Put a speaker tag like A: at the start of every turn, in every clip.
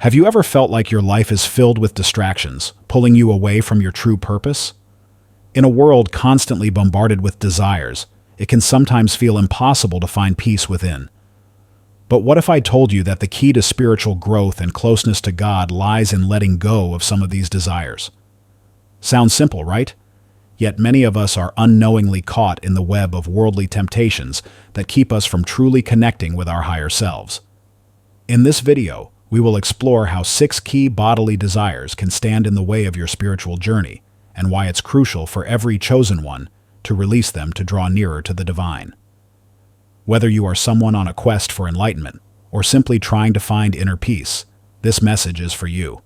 A: Have you ever felt like your life is filled with distractions, pulling you away from your true purpose? In a world constantly bombarded with desires, it can sometimes feel impossible to find peace within. But what if I told you that the key to spiritual growth and closeness to God lies in letting go of some of these desires? Sounds simple, right? Yet many of us are unknowingly caught in the web of worldly temptations that keep us from truly connecting with our higher selves. In this video, we will explore how 6 key bodily desires can stand in the way of your spiritual journey, and why it's crucial for every chosen one to release them to draw nearer to the divine. Whether you are someone on a quest for enlightenment, or simply trying to find inner peace, this message is for you.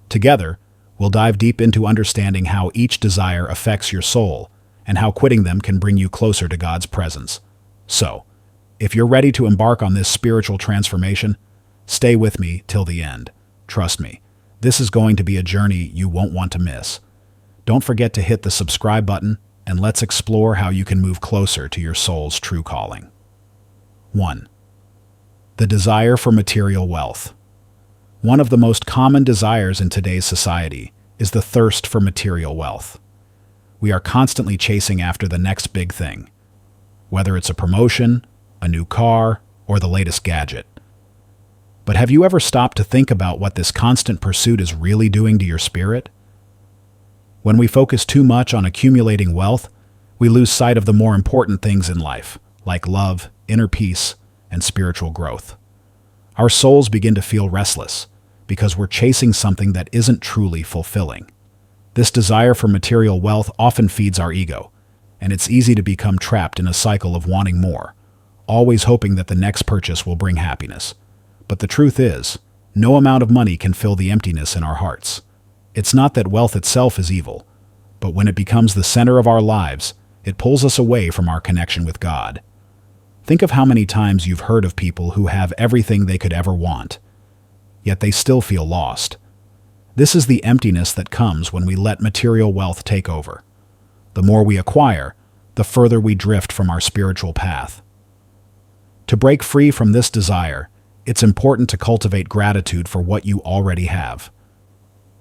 A: Together, we'll dive deep into understanding how each desire affects your soul, and how quitting them can bring you closer to God's presence. So, if you're ready to embark on this spiritual transformation, stay with me till the end. Trust me, this is going to be a journey you won't want to miss. Don't forget to hit the subscribe button, and let's explore how you can move closer to your soul's true calling. 1. The desire for material wealth. One of the most common desires in today's society is the thirst for material wealth. We are constantly chasing after the next big thing, whether it's a promotion, a new car, or the latest gadget. But have you ever stopped to think about what this constant pursuit is really doing to your spirit? When we focus too much on accumulating wealth, we lose sight of the more important things in life, like love, inner peace, and spiritual growth. Our souls begin to feel restless because we're chasing something that isn't truly fulfilling. This desire for material wealth often feeds our ego, and it's easy to become trapped in a cycle of wanting more, always hoping that the next purchase will bring happiness. But the truth is, no amount of money can fill the emptiness in our hearts. It's not that wealth itself is evil, but when it becomes the center of our lives, it pulls us away from our connection with God. Think of how many times you've heard of people who have everything they could ever want, yet they still feel lost. This is the emptiness that comes when we let material wealth take over. The more we acquire, the further we drift from our spiritual path. To break free from this desire, it's important to cultivate gratitude for what you already have.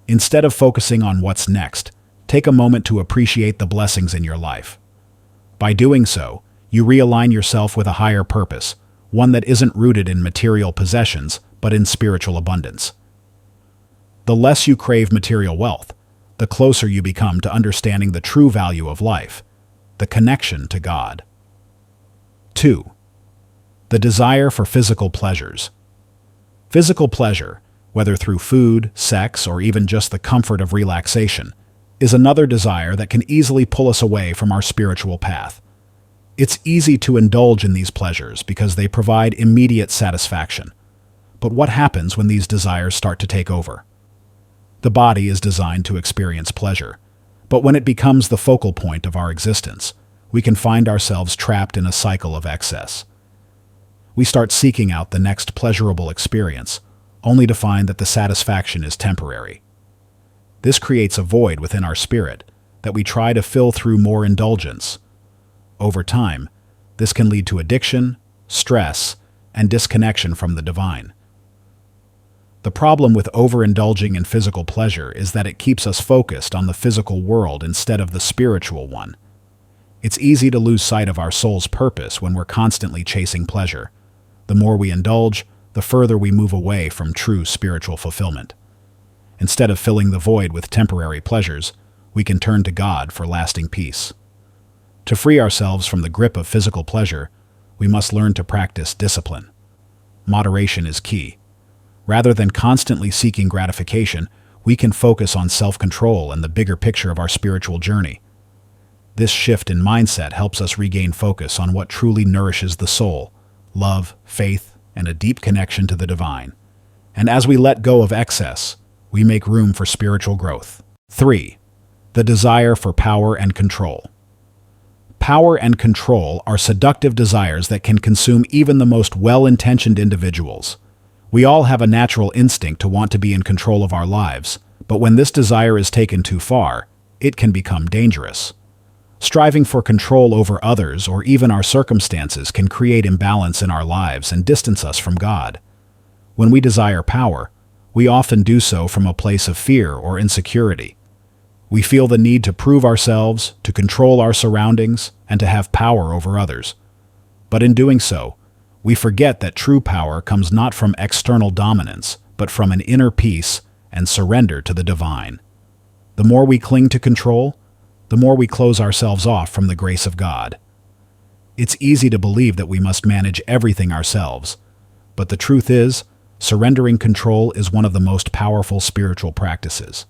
A: Instead of focusing on what's next, take a moment to appreciate the blessings in your life. By doing so, you realign yourself with a higher purpose, one that isn't rooted in material possessions, but in spiritual abundance. The less you crave material wealth, the closer you become to understanding the true value of life, the connection to God. 2. The desire for physical pleasures. Physical pleasure, whether through food, sex, or even just the comfort of relaxation, is another desire that can easily pull us away from our spiritual path. It's easy to indulge in these pleasures because they provide immediate satisfaction. But what happens when these desires start to take over? The body is designed to experience pleasure, but when it becomes the focal point of our existence, we can find ourselves trapped in a cycle of excess. We start seeking out the next pleasurable experience, only to find that the satisfaction is temporary. This creates a void within our spirit that we try to fill through more indulgence. Over time, this can lead to addiction, stress, and disconnection from the divine. The problem with overindulging in physical pleasure is that it keeps us focused on the physical world instead of the spiritual one. It's easy to lose sight of our soul's purpose when we're constantly chasing pleasure. The more we indulge, the further we move away from true spiritual fulfillment. Instead of filling the void with temporary pleasures, we can turn to God for lasting peace. To free ourselves from the grip of physical pleasure, we must learn to practice discipline. Moderation is key. Rather than constantly seeking gratification, we can focus on self-control and the bigger picture of our spiritual journey. This shift in mindset helps us regain focus on what truly nourishes the soul: love, faith, and a deep connection to the divine. And as we let go of excess, we make room for spiritual growth. 3. The desire for power and control. Power and control are seductive desires that can consume even the most well-intentioned individuals. We all have a natural instinct to want to be in control of our lives, but when this desire is taken too far, it can become dangerous. Striving for control over others or even our circumstances can create imbalance in our lives and distance us from God. When we desire power, we often do so from a place of fear or insecurity. We feel the need to prove ourselves, to control our surroundings, and to have power over others. But in doing so, we forget that true power comes not from external dominance, but from an inner peace and surrender to the divine. The more we cling to control, the more we close ourselves off from the grace of God. It's easy to believe that we must manage everything ourselves, but the truth is, surrendering control is one of the most powerful spiritual practices.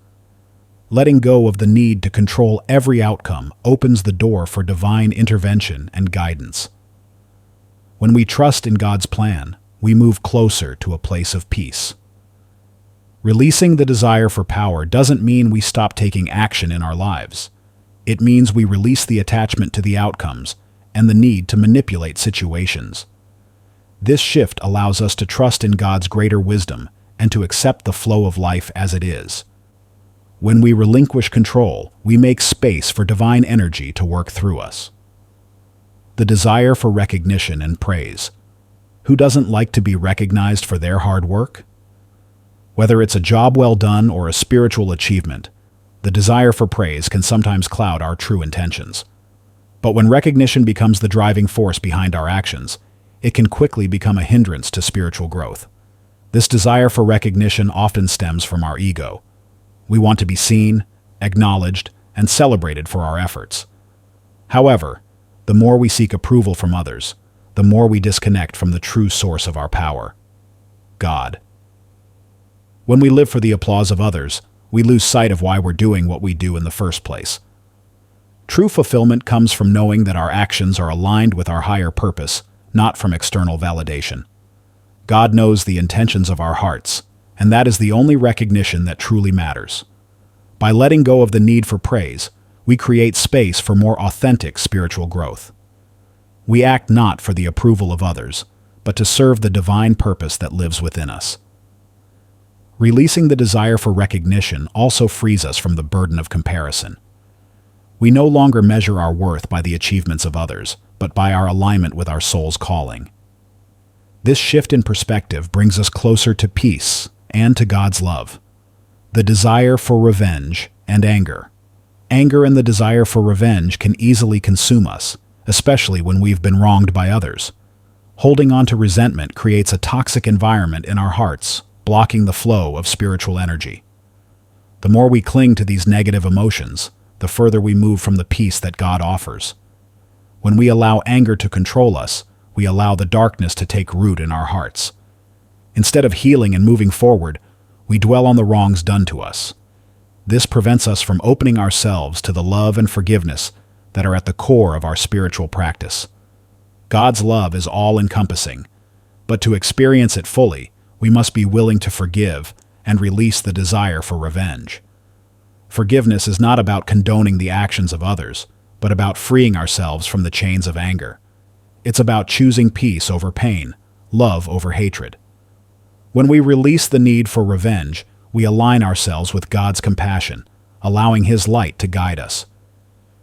A: Letting go of the need to control every outcome opens the door for divine intervention and guidance. When we trust in God's plan, we move closer to a place of peace. Releasing the desire for power doesn't mean we stop taking action in our lives. It means we release the attachment to the outcomes and the need to manipulate situations. This shift allows us to trust in God's greater wisdom and to accept the flow of life as it is. When we relinquish control, we make space for divine energy to work through us. The desire for recognition and praise. Who doesn't like to be recognized for their hard work? Whether it's a job well done or a spiritual achievement, the desire for praise can sometimes cloud our true intentions. But when recognition becomes the driving force behind our actions, it can quickly become a hindrance to spiritual growth. This desire for recognition often stems from our ego. We want to be seen, acknowledged, and celebrated for our efforts. However, the more we seek approval from others, the more we disconnect from the true source of our power, God. When we live for the applause of others, we lose sight of why we're doing what we do in the first place. True fulfillment comes from knowing that our actions are aligned with our higher purpose, not from external validation. God knows the intentions of our hearts, and that is the only recognition that truly matters. By letting go of the need for praise, we create space for more authentic spiritual growth. We act not for the approval of others, but to serve the divine purpose that lives within us. Releasing the desire for recognition also frees us from the burden of comparison. We no longer measure our worth by the achievements of others, but by our alignment with our soul's calling. This shift in perspective brings us closer to peace and to God's love. The desire for revenge and anger. Anger and the desire for revenge can easily consume us, especially when we've been wronged by others. Holding on to resentment creates a toxic environment in our hearts, blocking the flow of spiritual energy. The more we cling to these negative emotions, the further we move from the peace that God offers. When we allow anger to control us, we allow the darkness to take root in our hearts. Instead of healing and moving forward, we dwell on the wrongs done to us. This prevents us from opening ourselves to the love and forgiveness that are at the core of our spiritual practice. God's love is all-encompassing, but to experience it fully, we must be willing to forgive and release the desire for revenge. Forgiveness is not about condoning the actions of others, but about freeing ourselves from the chains of anger. It's about choosing peace over pain, love over hatred. When we release the need for revenge, we align ourselves with God's compassion, allowing His light to guide us.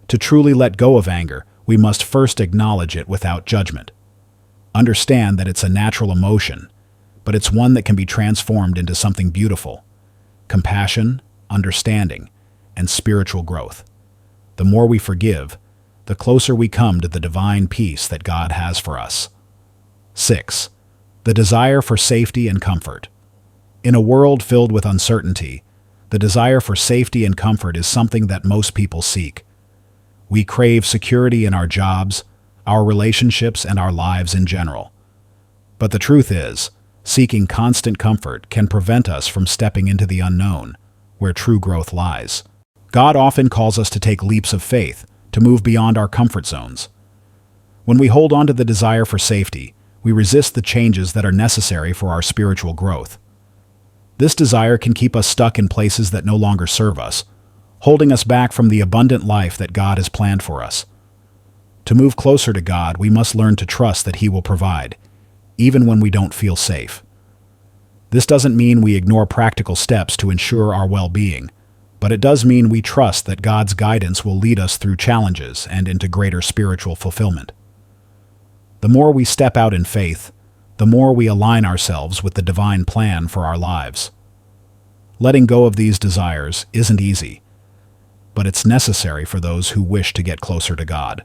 A: To truly let go of anger, we must first acknowledge it without judgment. Understand that it's a natural emotion, but it's one that can be transformed into something beautiful: compassion, understanding, and spiritual growth. The more we forgive, the closer we come to the divine peace that God has for us. 6. The desire for safety and comfort. In a world filled with uncertainty, the desire for safety and comfort is something that most people seek. We crave security in our jobs, our relationships, and our lives in general. But the truth is, seeking constant comfort can prevent us from stepping into the unknown, where true growth lies. God often calls us to take leaps of faith, to move beyond our comfort zones. When we hold on to the desire for safety, we resist the changes that are necessary for our spiritual growth. This desire can keep us stuck in places that no longer serve us, holding us back from the abundant life that God has planned for us. To move closer to God, we must learn to trust that He will provide, even when we don't feel safe. This doesn't mean we ignore practical steps to ensure our well-being, but it does mean we trust that God's guidance will lead us through challenges and into greater spiritual fulfillment. The more we step out in faith, the more we align ourselves with the divine plan for our lives. Letting go of these desires isn't easy, but it's necessary for those who wish to get closer to God.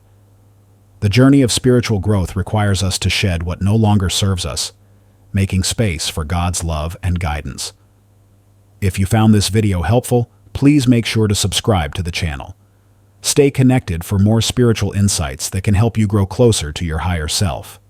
A: The journey of spiritual growth requires us to shed what no longer serves us, making space for God's love and guidance. If you found this video helpful, please make sure to subscribe to the channel. Stay connected for more spiritual insights that can help you grow closer to your higher self.